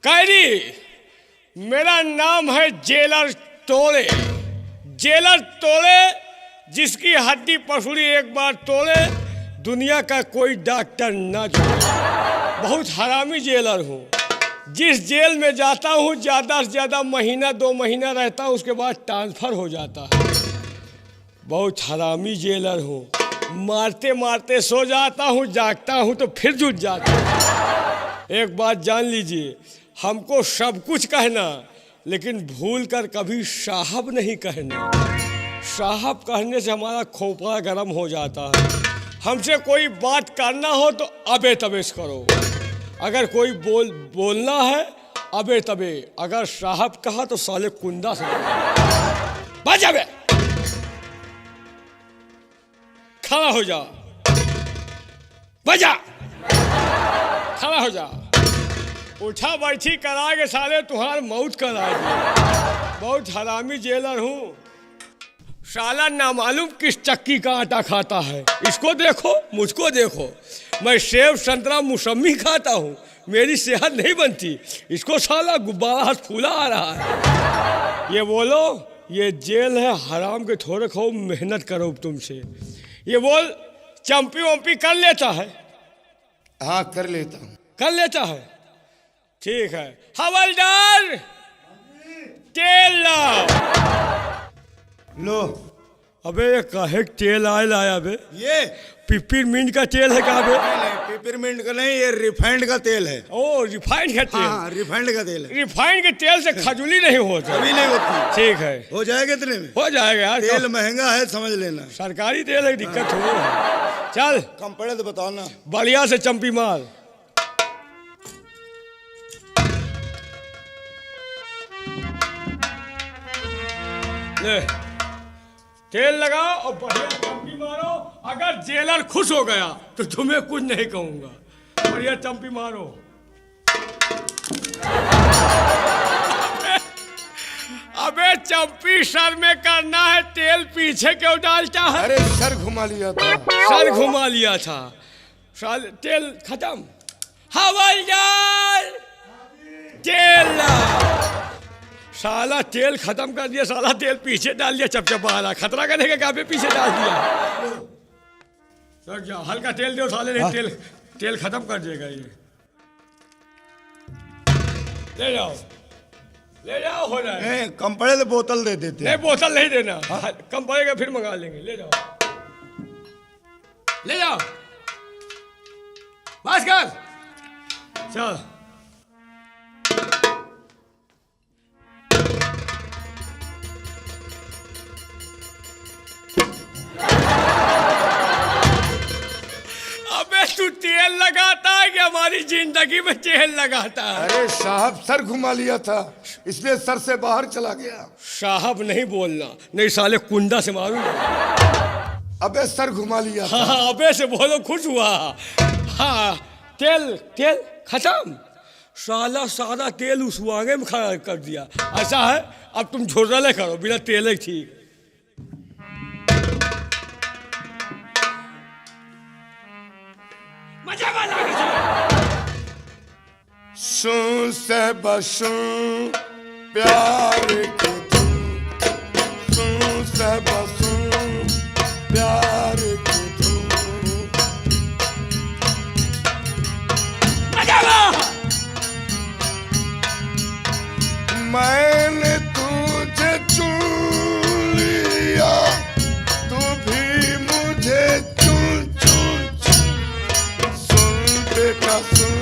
कैदी, मेरा नाम है जेलर तोड़े। जेलर तोड़े, जिसकी हड्डी पसुड़ी एक बार तोड़े, दुनिया का कोई डॉक्टर ना जोड़े। बहुत हरामी जेलर हूँ। जिस जेल में जाता हूँ ज़्यादा से ज़्यादा महीना 2 महीना रहता हूँ, उसके बाद ट्रांसफ़र हो जाता है। बहुत हरामी जेलर हूँ। मारते मारते सो जाता हूँ, जागता हूँ तो फिर जुट जाता हूँ। एक बात जान लीजिए, हमको सब कुछ कहना, लेकिन भूल कर कभी साहब नहीं कहना। साहब कहने से हमारा खोपड़ा गर्म हो जाता है। हमसे कोई बात करना हो तो अबे तबे करो। अगर कोई बोलना है अबे तबे। अगर साहब कहा तो साले कुंदा से बच जाबे। खड़ा हो जा, बजा, खड़ा हो जा। उठा बैठी करा के साले तुम्हार मौत करा दिए। बहुत हरामी जेलर हूँ। साला नामालूम किस चक्की का आटा खाता है। इसको देखो, मुझको देखो। मैं सेब संतरा मौसमी खाता हूँ, मेरी सेहत नहीं बनती। इसको साला गुब्बारा हाथ फूला आ रहा है। ये बोलो, ये जेल है, हराम के थोड़े खाओ, मेहनत करो तुमसे। ये बोल, चंपी वंपी कर लेता है? हाँ कर लेता हूँ। कर लेता है, ठीक है। हवलदार, तेल लाओ। लो। अबे ये काहे तेल आया बे? ये पिपरमिंट का तेल है क्या बे? नहीं, पिपरमिंट का नहीं, ये रिफाइंड का तेल है। ओ, रिफाइंड का तेल। हाँ, रिफाइंड का तेल है। रिफाइंड के तेल से खजूली नहीं होता। कभी नहीं होती। ठीक है, हो जाएगा इतने में? हो जाएगा यार। तेल महंगा है, समझ लेना। सरकारी तेल है, दिक्कत हो रही है। चल, कम पड़े तो बताओ ना। बढ़िया से चंपी मार। ले, तेल लगाओ और बढ़िया चंपी मारो। अगर जेलर खुश हो गया तो तुम्हें कुछ नहीं कहूंगा। बढ़िया चंपी मारो। अबे चंपी सर में करना है, तेल पीछे क्यों डालता है? अरे सर घुमा लिया था। सर घुमा लिया था। साल तेल खत्म। हवलदार, तेल ला। साला तेल खत्म कर दिया। साला तेल पीछे डाल दिया, चपचपा रहा। खतरा करने के काबे पीछे डाल दिया। सर जाओ, हल्का तेल दो साले। नहीं, तेल खत्म कर देगा ये। ले जाओ, ले जाओ, हो जाए। कम पड़े तो बोतल दे देते। नहीं, बोतल नहीं देना। कम पड़ेगा फिर मंगा लेंगे। ले जाओ, ले जाओ, बस कर। चल, तू तेल लगाता है कि हमारी जिंदगी में तेल लगाता है? अरे साहब सर घुमा लिया था, इसलिए सर से बाहर चला गया। साहब नहीं बोलना, नहीं साले कुंदा से मारूंगा। अबे सर घुमा लिया था। हाँ, अबे से बोलो, खुश हुआ। हाँ, तेल खत्म। साला सारा तेल उस वांगे में खड़ा कर दिया। ऐसा है, अब तुम झोरले करो, बिना तेल ही ठीक। सुन से बसुं प्यार की धुन, सुन से बसुं प्यार की धुन। मैंने तुझे चुन लिया, तू भी मुझे चुन चुन चुन। सुन बेटा सुन।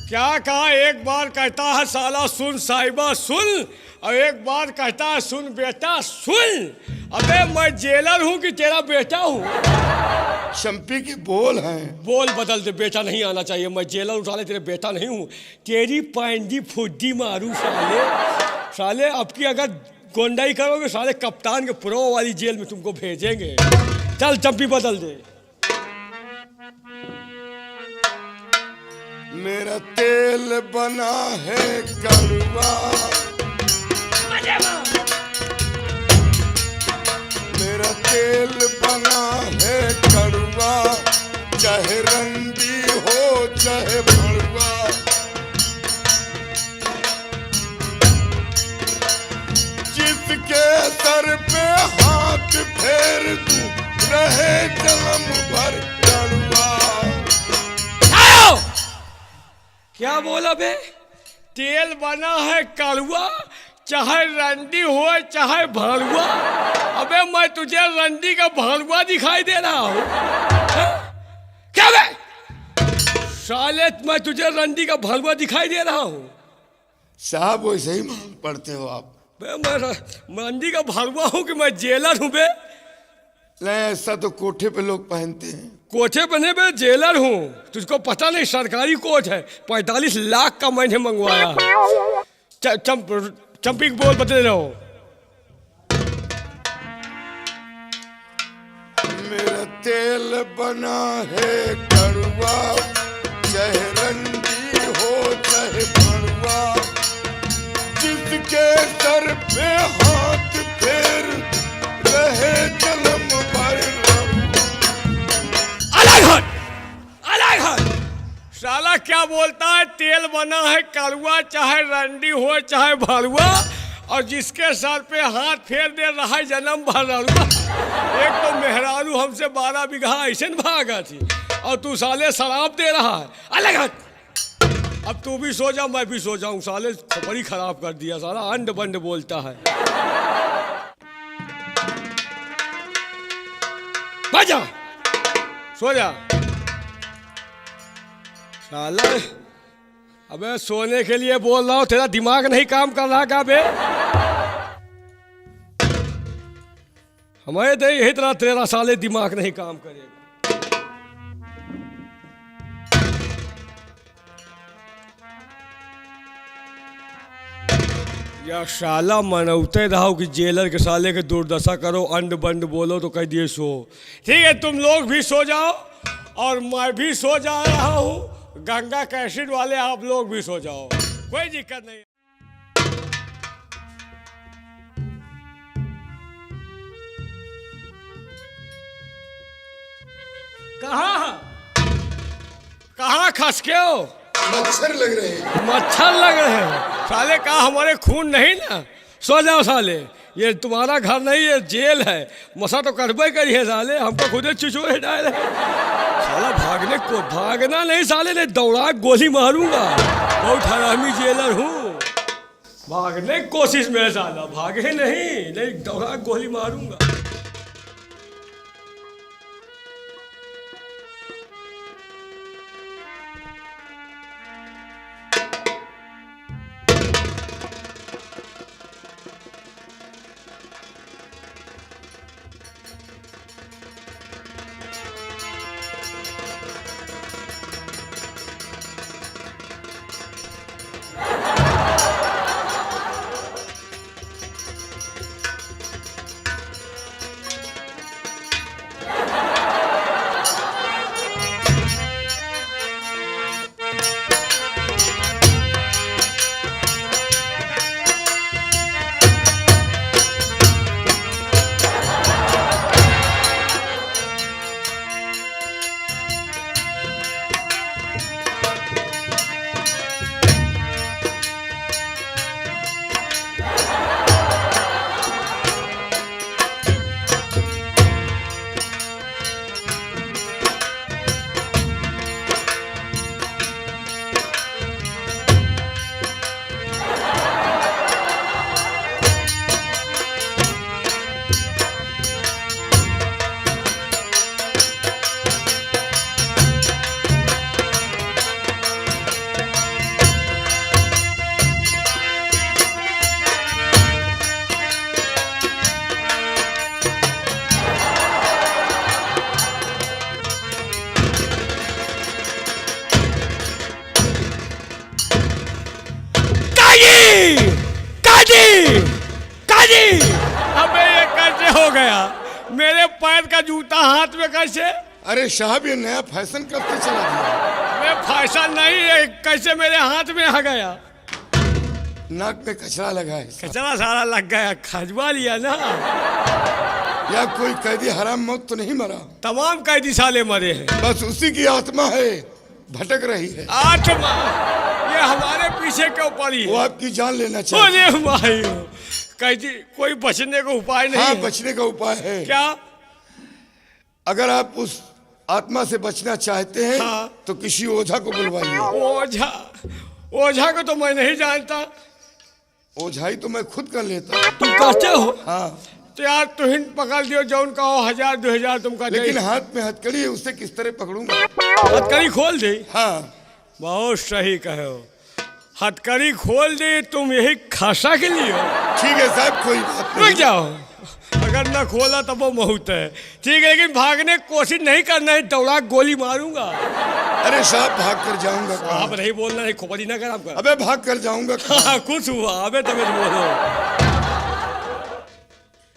क्या कहा? एक बार कहता है साला सुन साहिबा सुन, और एक बार कहता है सुन बेटा सुन। अबे मैं जेलर हूँ कि तेरा बेटा हूँ? चंपी के बोल हैं। बोल बदल दे, बेटा नहीं आना चाहिए। मैं जेलर हूँ साले, तेरे बेटा नहीं हूँ। तेरी पैंडी फुड्डी मारू साले। साले अब की अगर गोंडाई करोगे साले, कप्तान के प्रो वाली जेल में तुमको भेजेंगे। चल चंपी बदल दे। मेरा तेल बना है कड़वा, मेरा तेल बना है कड़वा, चाहे रंगी रहे जन्म भर कड़वा। आओ! क्या बोला बे? तेल बना है कड़वा, चाहे रंडी हो चाहे भड़ुआ। अबे मैं तुझे रंडी का भड़ुआ दिखाई दे रहा हूँ? क्या बे? साले मैं तुझे रंडी का भड़ुआ दिखाई दे रहा हूँ? साहब वैसे ही मांग पड़ते हो आप। बे मैं रंडी का भड़ुआ हूँ कि मैं जेलर हूँ बे? नहीं, ऐसा तो कोठे पे लोग पहनते हैं। कोठे बने बे जेलर हूँ। तुझको पता नहीं, सरकारी कोट है, 45 लाख का मैंने मंगवाया है। चंपी बोल बता रहो। मेरा तेल बना है कड़वा, चाहे रंडी हो चाहे भड़वा, जिसके सर पे हाथ फेर रहे जन्म भर अलग हट, अलग हट। साला क्या बोलता है? तेल बना है कड़वा, चाहे रंडी हो चाहे भड़ुआ, और जिसके सर पे हाथ फेर दे रहा है जन्म भर रड़ुआ। एक तो मेहरारू हमसे 12 बीघा ऐसे भागा थी, और तू साले शराब दे रहा है। अलग हट। अब तू भी सो जा, मैं भी सो जाऊं। साले खपरी खराब कर दिया, साला अंड बंड बोलता है। बैठ जा, सो जा साला। अबे सोने के लिए बोल रहा हूँ, तेरा दिमाग नहीं काम कर रहा क्या बे? हमारे तो यही तरह तेरा साले दिमाग नहीं काम करेगा। या साला मनौते रहो कि जेलर के साले के दुर्दशा करो, अंड बंड बोलो तो कह दिए सो। ठीक है, तुम लोग भी सो जाओ और मैं भी सो जा रहा हूँ। गंगा कैसिड वाले आप लोग भी सो जाओ, कोई दिक्कत नहीं। कहाँ खस के हो? मच्छर लग रहे हैं। मच्छर लग रहे हैं साले? कहा हमारे खून नहीं ना? सो जाओ साले, ये तुम्हारा घर नहीं, ये जेल है। मसा तो करबे करी है साले, हमको खुदे चुचोरे डाले। साला भागना नहीं साले, ने दौड़ा गोली मारूंगा। बहुत हरामी जेलर हूँ। भागने की कोशिश में साला, भागे नहीं दौड़ा गोली मारूंगा। अबे ये कैसे हो गया? मेरे पैर का जूता हाथ में कैसे? अरे साहब, ये नया फैशन कब से चला दिया? ये फैशन नहीं है, कैसे मेरे हाथ में आ गया? नाक में कचरा लगा है। कचरा सारा लग गया, खजवा लिया ना। या कोई कैदी हराम मौत तो नहीं मरा? तमाम कैदी साले मरे हैं, बस उसी की आत्मा है, भटक रही है। आत्मा ये हमारे पीछे क्यों पड़ी वो है? आपकी जान लेना चाहिए। अरे भाई, कैदी कोई बचने का उपाय नहीं हाँ, है? बचने का उपाय है। क्या? अगर आप उस आत्मा से बचना चाहते हैं हाँ। तो किसी ओझा को बुलवाइए। ओझा? ओझा को तो मैं नहीं जानता। ओझाई तो मैं खुद कर लेता हूँ। तुम कहते हो? हाँ, तो यार तुहिन पकड़ दियो, जौन कहो 1000 2000 तुम कहते। लेकिन हाथ में हथकड़ी है, उससे किस तरह पकड़ूंगा? हथकड़ी खोल दे। हाँ, बहुत सही कहे हो, हथकड़ी खोल दे। तुम यही खासा के लिए हो? ठीक है साहब, कोई बात रुक नहीं। जाओ, अगर न खोला तब वो बहुत है। ठीक है, लेकिन भागने की कोशिश नहीं करना है, दौड़ा गोली मारूंगा। अरे साहब, भाग कर जाऊंगा कहाँ? आप नहीं बोलना है, खोपड़ी ना खराब कर। अबे भाग कर जाऊंगा कहाँ? हाँ, कुछ हुआ अबे तब बोलो।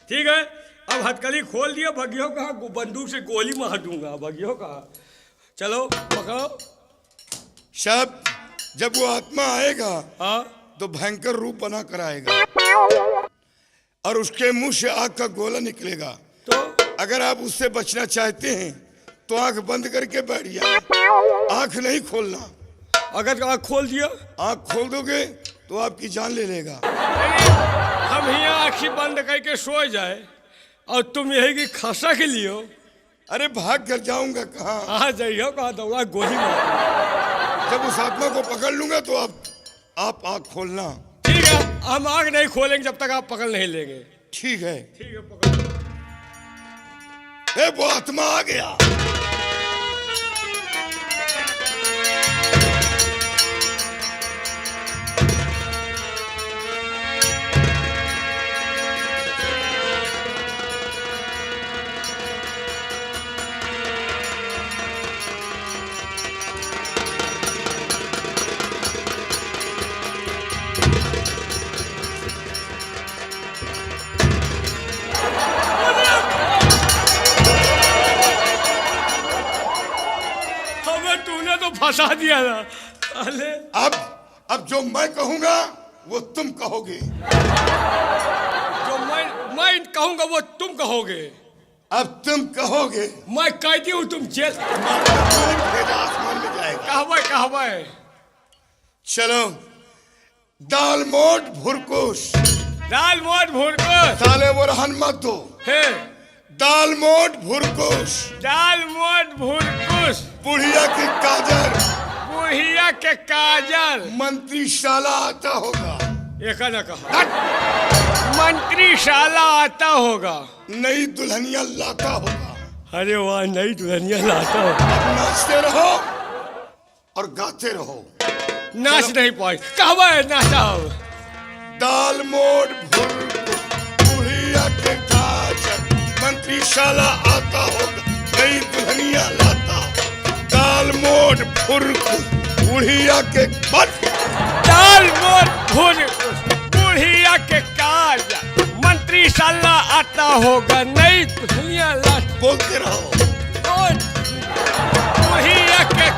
ठीक है, अब हथकड़ी खोल दिया। भगियो कहा, बंदूक से गोली मार दूंगा। भगियो कहा, चलो पकड़ो। साहब, जब वो आत्मा आएगा हाँ, तो भयंकर रूप बना कर आएगा और उसके मुंह से आग का गोला निकलेगा। तो अगर आप उससे बचना चाहते हैं तो आंख बंद करके बैठ जाए, आंख नहीं खोलना। अगर आँख खोल दिया, आंख खोल दोगे तो आपकी जान ले लेगा। हम यहाँ आँखी बंद करके सो जाए और तुम यही की खासा के लिए हो? अरे भाग कर जाऊंगा कहाँ? आ जाइयो कहा, दौड़ा गोली मार। जब उस आत्मा को पकड़ लूंगा तो आप आंख खोलना। ठीक है, हम आँख नहीं खोलेंगे जब तक आप पकड़ नहीं लेंगे। ठीक है। ठीक है, पकड़। ए, वो आत्मा आ गया। तूने तो फंसा दिया था। अरे अब जो मैं कहूंगा वो तुम कहोगे। जो मैं कहूंगा वो तुम कहोगे। अब तुम कहोगे। मैं कहती हूँ तुम जेल आसमान में जाएगा। कहवा। चलो, दाल मोट भुरकुश। दाल मोट भुरकुश। साले वो रहन मत दो। है दाल मोट भुरकुश। दाल मोट भुरकुश। बुढ़िया की काजर। बुढ़िया के काजल। मंत्रीशाला आता होगा। एक न कहा, मंत्रीशाला आता होगा। नई दुल्हनिया लाता होगा। अरे वाह, नई दुल्हनिया लाता होगा। नाचते रहो और गाते रहो। नाच नहीं पाई, कहवा है नाचा हो। दाल मोट भुरकुश, बुढ़िया के काजर, मंत्रीशाला आता होगा, नई दुल्हनिया लाता होगा। दाल मोट भुरकुश, बुढ़िया के दाल मोट भुरकुश, बुढ़िया के काजल, मंत्रीशाला आता होगा, नई दुल्हनिया लाता। बोलते रहो। बुढ़िया के